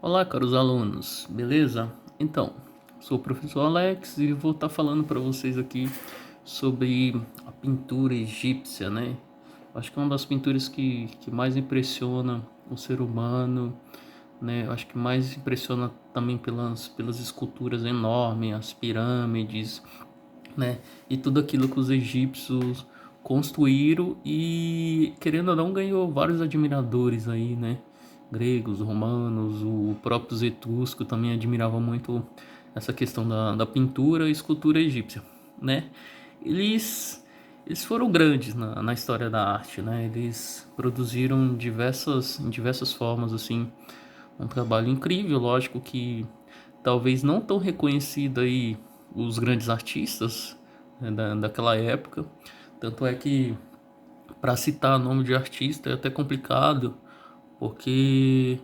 Olá, caros alunos, beleza? Então, sou o professor Alex e vou estar falando para vocês aqui sobre a pintura egípcia, né? Acho que é uma das pinturas que mais impressiona o ser humano, né? Acho que mais impressiona também pelas esculturas enormes, as pirâmides, né? E tudo aquilo que os egípcios construíram e, querendo ou não, ganhou vários admiradores aí, né? Gregos, romanos, o próprio Etrusco também admirava muito essa questão da pintura e escultura egípcia, né? Eles, eles foram grandes na história da arte, né? Eles produziram em diversas formas, assim, um trabalho incrível, lógico que talvez não tão reconhecido aí os grandes artistas, né, daquela época. Tanto é que para citar nome de artista é até complicado, porque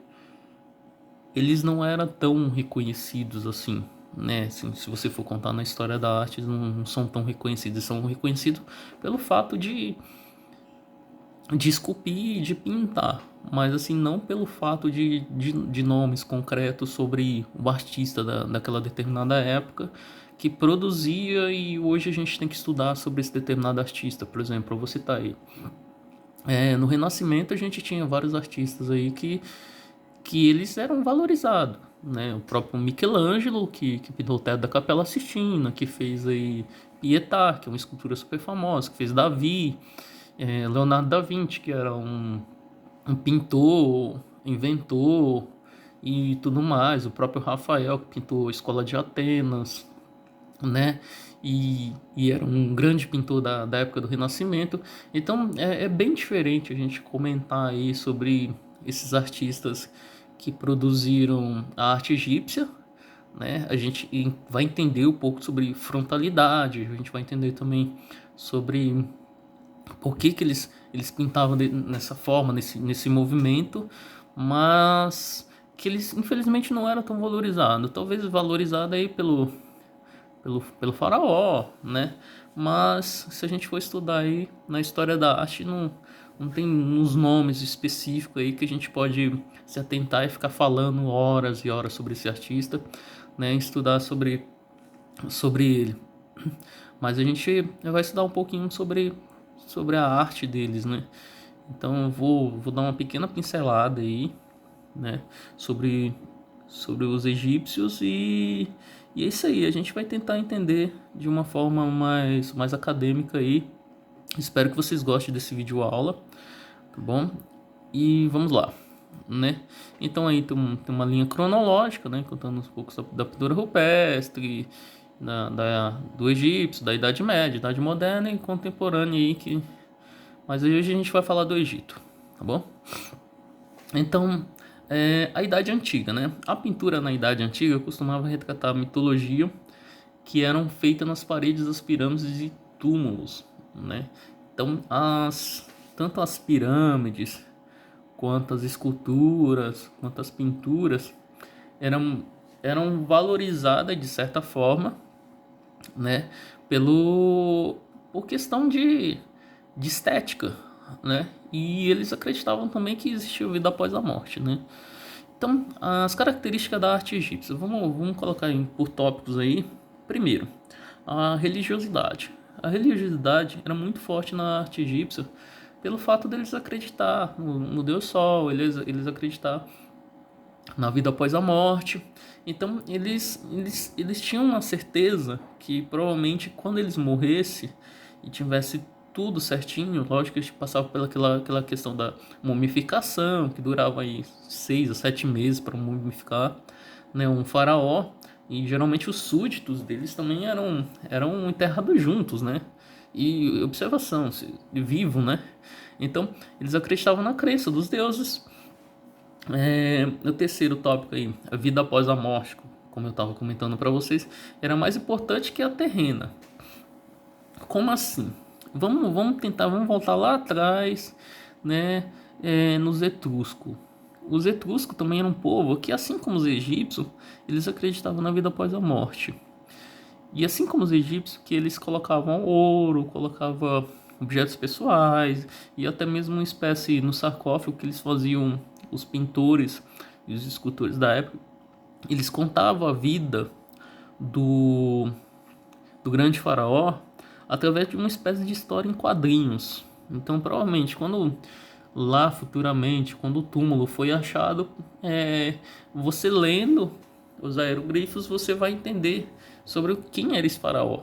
eles não eram tão reconhecidos assim, né? Assim, se você for contar na história da arte, eles não são tão reconhecidos. Eles são reconhecidos pelo fato de esculpir, de pintar, mas assim, não pelo fato de nomes concretos sobre o artista daquela determinada época que produzia, e hoje a gente tem que estudar sobre esse determinado artista. Por exemplo, eu vou citar aí. No Renascimento a gente tinha vários artistas aí que eles eram valorizados, né? O próprio Michelangelo, que pintou o teto da Capela Sistina, que fez aí Pietà, que é uma escultura super famosa, que fez Davi, Leonardo da Vinci, que era um pintor, inventor e tudo mais. O próprio Rafael, que pintou a Escola de Atenas, né? E era um grande pintor da época do Renascimento. Então é bem diferente a gente comentar aí sobre esses artistas que produziram a arte egípcia, né? A gente vai entender um pouco sobre frontalidade, a gente vai entender também sobre por que eles pintavam nessa forma, nesse movimento, mas que eles infelizmente não eram tão valorizados. Talvez valorizado aí pelo faraó, né? Mas se a gente for estudar aí na história da arte, não tem uns nomes específicos aí que a gente pode se atentar e ficar falando horas e horas sobre esse artista, né? Estudar sobre ele. Mas a gente vai estudar um pouquinho sobre a arte deles, né? Então eu vou dar uma pequena pincelada aí, né? Sobre, sobre os egípcios e é isso aí. A gente vai tentar entender de uma forma mais acadêmica aí. Espero que vocês gostem desse vídeo aula, tá bom? E vamos lá, né? Então aí tem uma linha cronológica, né? Contando uns poucos da pintura rupestre, do egípcio, da Idade Média, Idade Moderna e contemporânea aí que... Mas hoje a gente vai falar do Egito, tá bom? Então, a Idade Antiga, né? A pintura na Idade Antiga costumava retratar a mitologia que eram feitas nas paredes das pirâmides e túmulos, né? Então, tanto as pirâmides, quanto as esculturas, quanto as pinturas eram, eram valorizadas de certa forma, né? Por questão de estética, né? E eles acreditavam também que existia vida após a morte, né? Então, as características da arte egípcia, vamos colocar por tópicos aí. Primeiro, a religiosidade. A religiosidade era muito forte na arte egípcia pelo fato deles acreditar no Deus Sol, eles acreditar na vida após a morte. Então, eles tinham uma certeza que provavelmente quando eles morressem e tivesse tudo certinho, lógico que eles passavam aquela questão da mumificação, que durava aí 6 a 7 meses para mumificar, né, um faraó, e geralmente os súditos deles também eram enterrados juntos, né? E observação, vivo, né? Então, eles acreditavam na crença dos deuses. O terceiro tópico aí, a vida após a morte, como eu estava comentando para vocês, era mais importante que a terrena. Como assim? Vamos voltar lá atrás, né? Nos etruscos. Os etruscos também eram um povo que, assim como os egípcios, eles acreditavam na vida após a morte. E assim como os egípcios, que eles colocavam ouro, colocavam objetos pessoais e até mesmo uma espécie no sarcófago que eles faziam, os pintores e os escultores da época, eles contavam a vida do, do grande faraó através de uma espécie de história em quadrinhos. Então, provavelmente, quando lá futuramente, quando o túmulo foi achado, você lendo os aeroglifos, você vai entender sobre quem era esse faraó,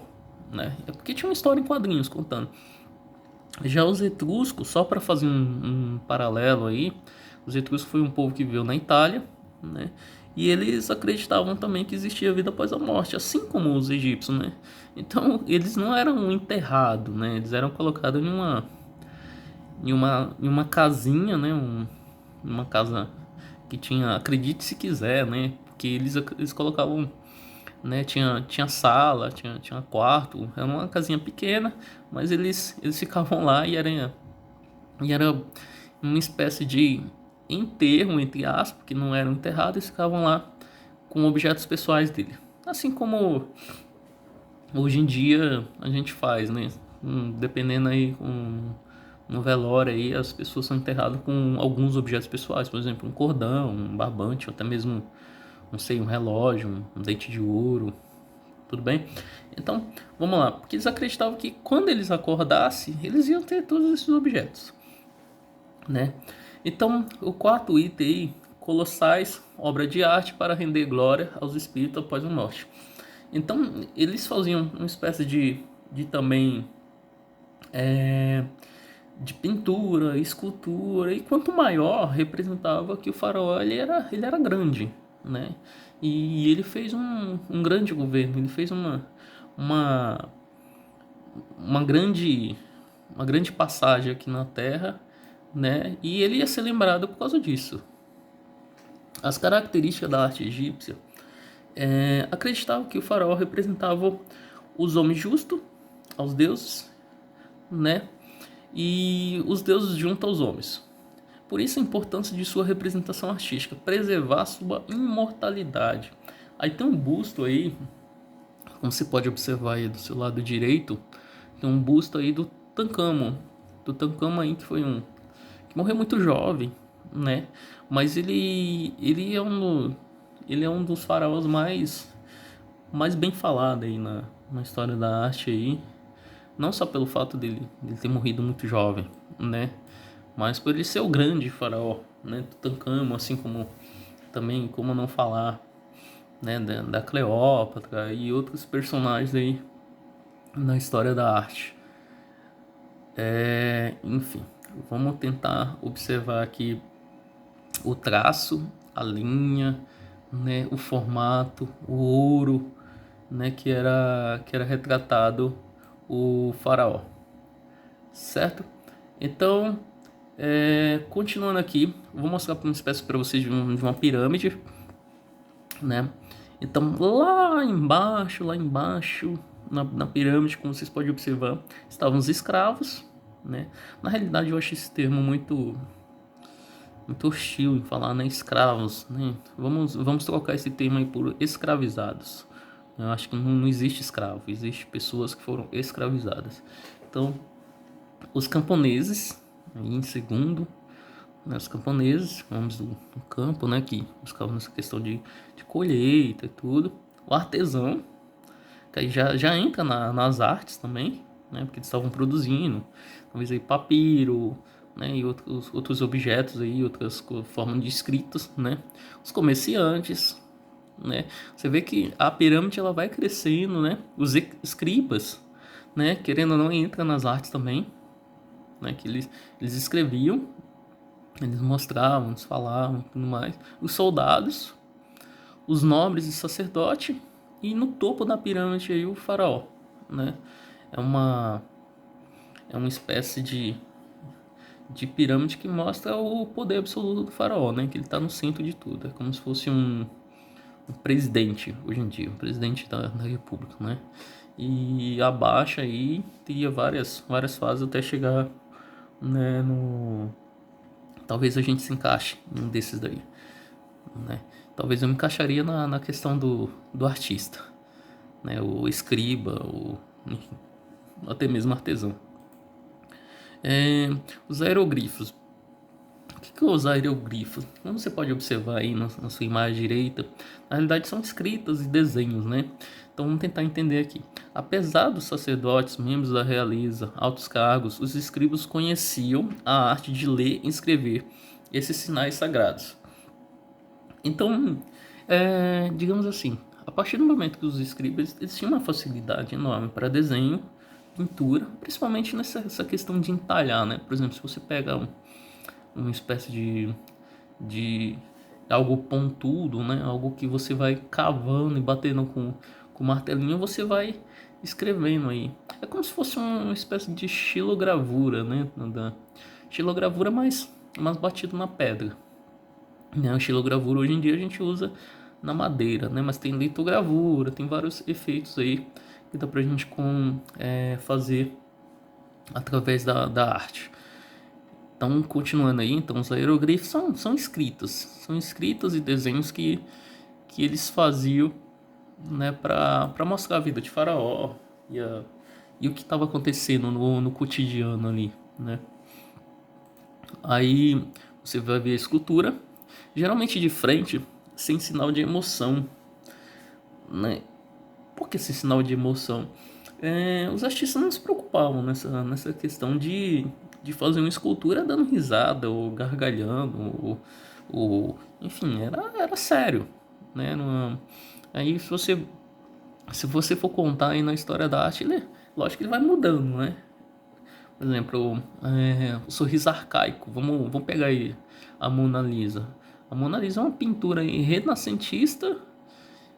né? É porque tinha uma história em quadrinhos contando. Já os etruscos, só para fazer um paralelo aí, os etruscos foi um povo que viveu na Itália, né? E eles acreditavam também que existia vida após a morte, assim como os egípcios, né? Então, eles não eram enterrados, né? Eles eram colocados em uma casinha, né? Uma casa que tinha, acredite se quiser, né? Porque eles colocavam, né? Tinha sala, tinha quarto, era uma casinha pequena, mas eles ficavam lá e era uma espécie de enterro, entre aspas, que não eram enterrados, eles ficavam lá com objetos pessoais dele. Assim como hoje em dia a gente faz, né? Dependendo aí no velório aí, as pessoas são enterradas com alguns objetos pessoais, por exemplo, um cordão, um barbante, ou até mesmo, não sei, um relógio, um dente de ouro, tudo bem? Então, vamos lá, porque eles acreditavam que quando eles acordassem, eles iam ter todos esses objetos, né? Então, o quarto item aí, colossais, obra de arte para render glória aos espíritos após a morte. Então, eles faziam uma espécie de também de pintura, escultura, e quanto maior representava que o faraó ele era grande, né? E ele fez um grande governo, ele fez uma, uma grande uma grande passagem aqui na Terra, né? E ele ia ser lembrado por causa disso. As características da arte egípcia acreditavam que o faraó representava os homens justos aos deuses, né? E os deuses junto aos homens. Por isso a importância de sua representação artística, preservar sua imortalidade. Aí tem um busto aí, como você pode observar aí do seu lado direito, tem um busto aí do Tancâmon aí que foi que morreu muito jovem, né? Mas ele é um dos faraós mais bem falado aí na história da arte aí, não só pelo fato dele ter morrido muito jovem, né? Mas por ele ser o grande faraó, né? Tutancâmon, assim como também, como não falar, né? Da Cleópatra e outros personagens aí na história da arte. Enfim, vamos tentar observar aqui o traço, a linha, né? O formato, o ouro, né? Que era retratado o faraó, certo? Então, continuando aqui, vou mostrar uma espécie para vocês de uma pirâmide, né? Então, lá embaixo, na pirâmide, como vocês podem observar, estavam os escravos, né? Na realidade, eu acho esse termo muito hostil em falar, né? Escravos, né? Vamos trocar esse termo aí por escravizados. Eu acho que não existe escravo, existe pessoas que foram escravizadas. Então, os camponeses, aí em segundo, né, os camponeses, vamos do campo, né, que buscavam nessa questão de colheita e tudo. O artesão, que aí já entra nas artes também, né, porque eles estavam produzindo, talvez aí papiro, né, e outros objetos aí, outras formas de escritos, né. Os comerciantes, né, você vê que a pirâmide ela vai crescendo, né, os escribas, né, querendo ou não, entra nas artes também, né, que eles escreviam, eles mostravam, eles falavam e tudo mais. Os soldados, os nobres e sacerdote, e no topo da pirâmide aí o faraó, né? É uma, é uma espécie de pirâmide que mostra o poder absoluto do faraó, né? Que ele está no centro de tudo. É como se fosse um presidente hoje em dia, um presidente da república, né? E abaixo aí teria várias fases até chegar, né, talvez a gente se encaixe em um desses daí, né? Talvez eu me encaixaria na questão do artista, né? O escriba, enfim, até mesmo artesão. Os aeroglifos. que é os aerogrifos? Como você pode observar aí na sua imagem direita, na realidade são escritas e desenhos, né? Então vamos tentar entender aqui. Apesar dos sacerdotes, membros da realeza, altos cargos, os escribas conheciam a arte de ler e escrever esses sinais sagrados. Então, digamos assim, a partir do momento que os escribas eles tinham uma facilidade enorme para desenho, pintura, principalmente nessa questão de entalhar, né? Por exemplo, se você pega uma espécie de algo pontudo, né? Algo que você vai cavando e batendo com martelinho, você vai escrevendo aí. É como se fosse uma espécie de xilogravura, né? Da xilogravura mais batido na pedra. Né? A xilogravura hoje em dia a gente usa na madeira, né? Mas tem litogravura, tem vários efeitos aí que dá pra gente fazer através da arte. Então, continuando aí, então, os aeroglifos são escritas e desenhos que eles faziam, né, para mostrar a vida de Faraó e o que estava acontecendo no cotidiano ali, né. Aí você vai ver a escultura, geralmente de frente, sem sinal de emoção, né. Por que esse sinal de emoção? Os artistas não se preocupavam nessa questão de fazer uma escultura dando risada ou gargalhando, enfim, era sério, né? Aí se você for contar aí na história da arte, lógico que ele vai mudando, né? Por exemplo, o sorriso arcaico, vamos pegar aí a Mona Lisa. A Mona Lisa é uma pintura renascentista,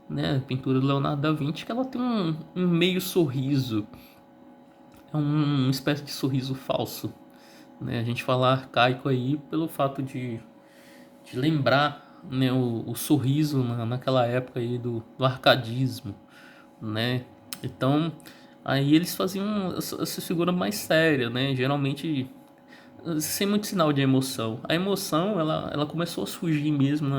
né? Pintura do Leonardo da Vinci, que ela tem um meio sorriso, é uma espécie de sorriso falso, né? A gente fala arcaico aí pelo fato de lembrar, né, o sorriso naquela época aí do arcadismo, né? Então aí eles faziam essa figura mais séria, né? Geralmente sem muito sinal de emoção. A emoção ela começou a surgir mesmo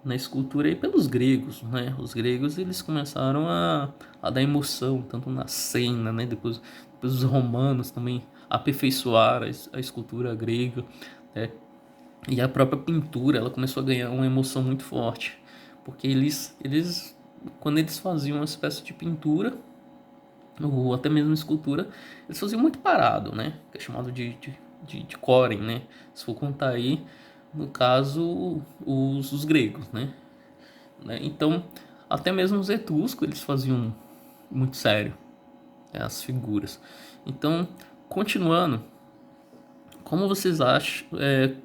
na escultura aí pelos gregos, né? Os gregos eles começaram a dar emoção tanto na cena, né? Depois os romanos também aperfeiçoaram a escultura grega, né? E a própria pintura ela começou a ganhar uma emoção muito forte, porque eles quando eles faziam uma espécie de pintura ou até mesmo escultura, eles faziam muito parado, né? Que é chamado de Coren, né? Se for contar aí, no caso, os gregos, né? Então, até mesmo os etruscos, eles faziam muito sério, né, as figuras. Então, continuando, como vocês acham,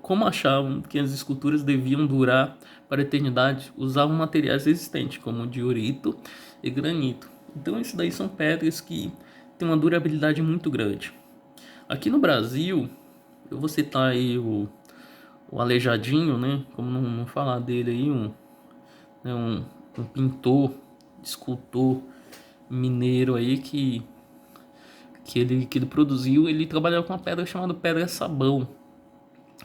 como achavam que as esculturas deviam durar para a eternidade? Usavam materiais resistentes, como diorito e granito. Então, isso daí são pedras que têm uma durabilidade muito grande. Aqui no Brasil, eu vou citar aí o Aleijadinho, né? Como não falar dele aí, um pintor, escultor mineiro aí que ele produziu. Ele trabalhava com uma pedra chamada pedra sabão,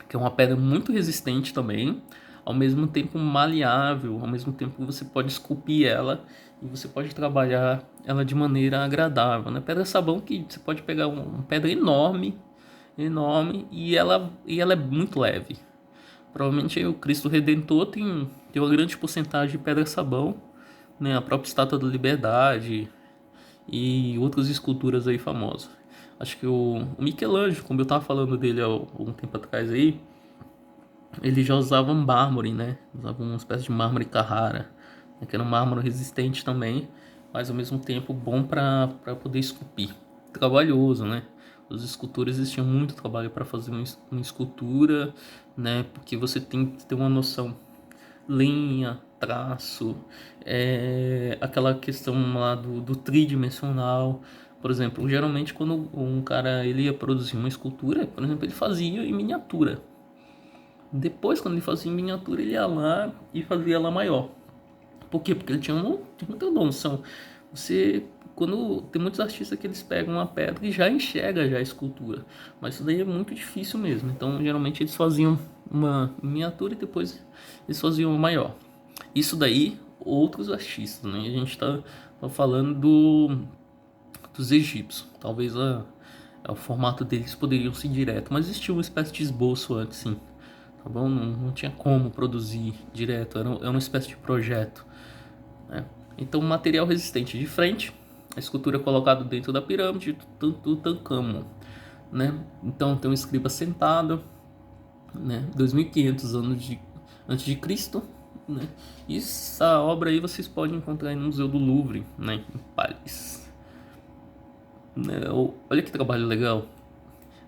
que é uma pedra muito resistente também, ao mesmo tempo maleável, ao mesmo tempo que você pode esculpir ela e você pode trabalhar ela de maneira agradável, né? Pedra sabão que você pode pegar uma pedra enorme, e ela é muito leve. Provavelmente o Cristo Redentor tem uma grande porcentagem de pedra sabão, né? A própria Estátua da Liberdade e outras esculturas aí famosas. Acho que o Michelangelo, como eu estava falando dele há algum tempo atrás aí, ele já usava mármore, né? Usava uma espécie de mármore Carrara, né? Que era um mármore resistente também, mas ao mesmo tempo bom para poder esculpir. Trabalhoso, né? Os escultores eles tinham muito trabalho para fazer uma escultura, né? Porque você tem que ter uma noção linha, traço, aquela questão lá do tridimensional. Por exemplo, geralmente quando um cara ele ia produzir uma escultura, por exemplo, ele fazia em miniatura. Depois, quando ele fazia em miniatura, ele ia lá e fazia ela maior. Por quê? Porque ele tinha muita noção. Quando tem muitos artistas que eles pegam uma pedra e já enxerga já a escultura, mas isso daí é muito difícil mesmo. Então, geralmente eles faziam uma miniatura e depois eles faziam uma maior. Isso daí, outros artistas, né? A gente está falando dos egípcios. Talvez o formato deles poderiam ser direto, mas existia uma espécie de esboço antes, sim, tá bom? Não tinha como produzir direto, era uma espécie de projeto, né? Então, material resistente de frente, a escultura colocada dentro da pirâmide do Tutancâmon, né? Então, tem um escriba sentado, né? 2500 anos antes de Cristo, né? E essa obra aí vocês podem encontrar aí no Museu do Louvre, né? Em Paris. Né? Olha que trabalho legal.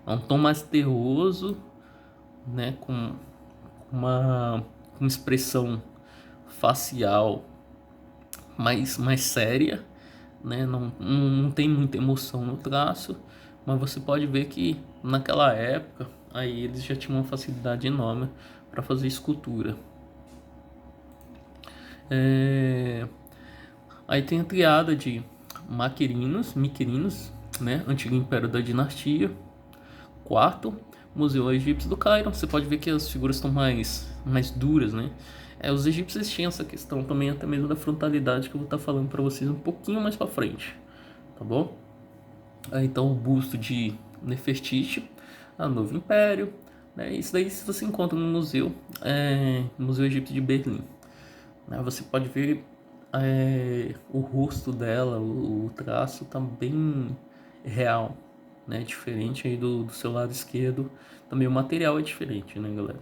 É um tom mais terroso, né? Com uma expressão facial mais séria, né? Não tem muita emoção no traço, mas você pode ver que naquela época aí eles já tinham uma facilidade enorme para fazer escultura. Aí tem a triada de Miquerinos, né? Antigo Império da Dinastia. Quarto, Museu Egípcio do Cairo. Você pode ver que as figuras estão mais duras, né? Os egípcios tinham essa questão também, até mesmo da frontalidade, que eu vou estar falando para vocês um pouquinho mais para frente, tá bom? Aí então o busto de Nefertiti, a Novo Império, né? Isso daí você encontra no Museu Egípcio de Berlim. Você pode ver o rosto dela, o traço tá bem real, né? Diferente aí do seu lado esquerdo. Também o material é diferente, né, galera?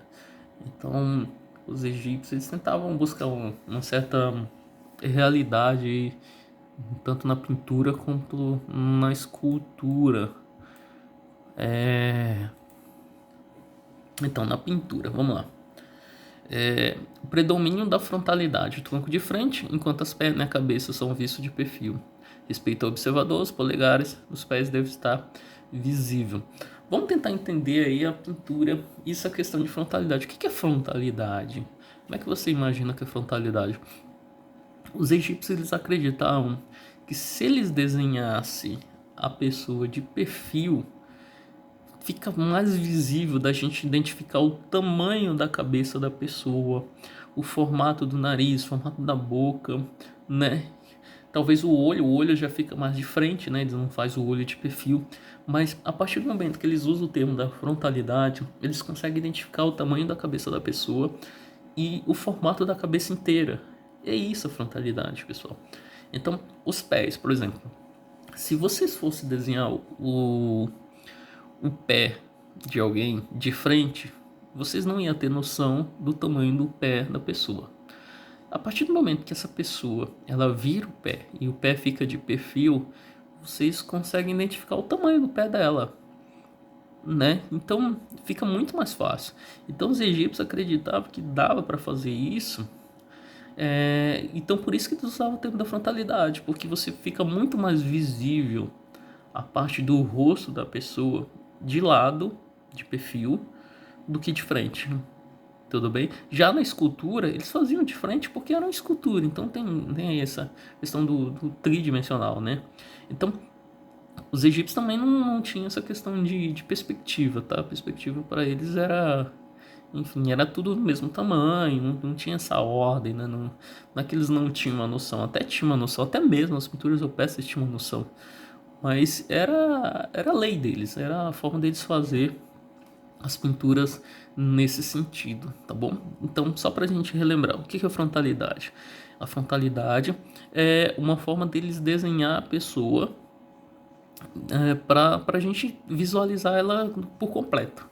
Então, os egípcios eles tentavam buscar uma certa realidade, tanto na pintura quanto na escultura. Então, na pintura, vamos lá. O predomínio da frontalidade, o tronco de frente, enquanto as pernas e a cabeça são vistos de perfil. Respeito ao observador, os polegares dos pés devem estar visível. Vamos tentar entender aí a pintura e essa questão de frontalidade. O que é frontalidade? Como é que você imagina que é frontalidade? Os egípcios eles acreditavam que se eles desenhassem a pessoa de perfil, fica mais visível da gente identificar o tamanho da cabeça da pessoa, o formato do nariz, o formato da boca, né? Talvez o olho já fica mais de frente, né? Eles não fazem o olho de perfil, mas a partir do momento que eles usam o termo da frontalidade, eles conseguem identificar o tamanho da cabeça da pessoa e o formato da cabeça inteira. É isso a frontalidade, pessoal. Então, os pés, por exemplo, se vocês fossem desenhar o pé de alguém de frente, vocês não iam ter noção do tamanho do pé da pessoa. A partir do momento que essa pessoa ela vira o pé e o pé fica de perfil, vocês conseguem identificar o tamanho do pé dela, né? Então fica muito mais fácil. Então os egípcios acreditavam que dava para fazer isso. Então por isso que eles usavam o termo da frontalidade, porque você fica muito mais visível a parte do rosto da pessoa de lado, de perfil, do que de frente. Tudo bem? Já na escultura, eles faziam de frente porque era uma escultura, então tem aí essa questão do tridimensional, né? Então, os egípcios também não tinham essa questão de perspectiva, tá? A perspectiva para eles era, enfim, era tudo do mesmo tamanho, não tinha essa ordem, né? Não é que eles não tinham uma noção, até tinha uma noção, até mesmo as pinturas rupestres tinham uma noção, mas era a lei deles, era a forma deles fazer as pinturas nesse sentido, tá bom? Então, só para a gente relembrar, o que é a frontalidade? A frontalidade é uma forma deles desenhar a pessoa para a gente visualizar ela por completo.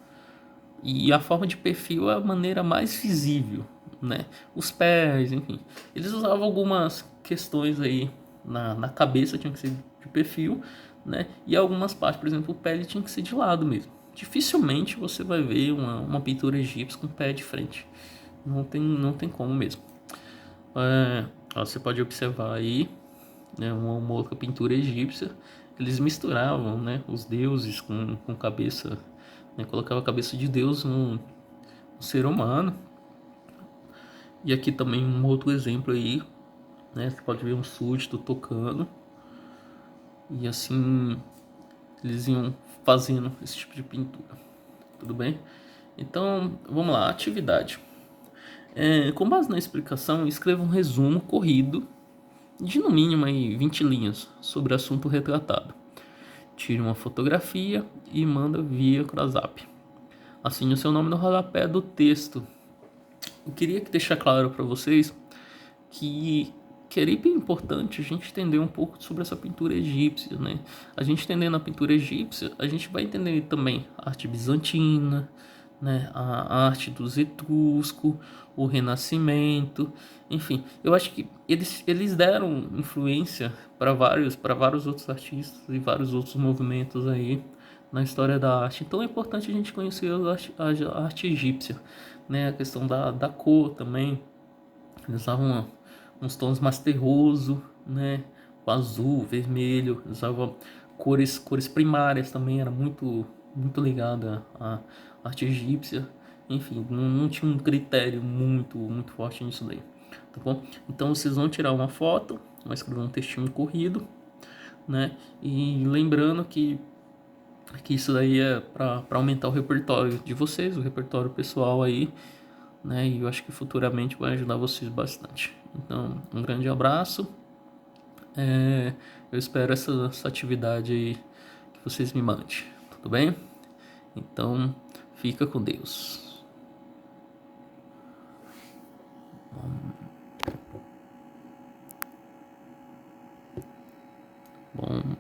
E a forma de perfil é a maneira mais visível, né? Os pés, enfim. Eles usavam algumas questões aí na cabeça, tinha que ser de perfil, né? E algumas partes, por exemplo, o pé ele tinha que ser de lado mesmo. Dificilmente você vai ver uma pintura egípcia com o pé de frente. Não tem como mesmo. Você pode observar aí, né, uma outra pintura egípcia. Eles misturavam, né, os deuses com cabeça, né, colocava a cabeça de Deus no ser humano. E aqui também um outro exemplo aí, né, você pode ver um súdito tocando. E assim eles iam fazendo esse tipo de pintura. Tudo bem? Então, vamos lá, atividade. Com base na explicação, escreva um resumo corrido de no mínimo aí 20 linhas sobre o assunto retratado. Tire uma fotografia e manda via WhatsApp. assine o seu nome no rodapé do texto. Eu queria deixar claro para vocês que é bem importante a gente entender um pouco sobre essa pintura egípcia, né? A gente entendendo a pintura egípcia, a gente vai entender também a arte bizantina, né? A arte dos etruscos, o Renascimento, enfim. Eu acho que eles deram influência para vários outros artistas e vários outros movimentos aí na história da arte. Então é importante a gente conhecer a arte egípcia, né? A questão da cor também. Eles usavam uns tons mais terroso, né? O azul, vermelho, usava cores primárias também, era muito ligada à arte egípcia. Enfim, não tinha um critério muito forte nisso daí, tá bom? Então vocês vão tirar uma foto, vão escrever um textinho corrido, né? E lembrando que isso daí é para aumentar o repertório de vocês, o repertório pessoal aí, né? E eu acho que futuramente vai ajudar vocês bastante. Então, um grande abraço. Eu espero essa atividade aí que vocês me mandem, tudo bem? Então, fica com Deus.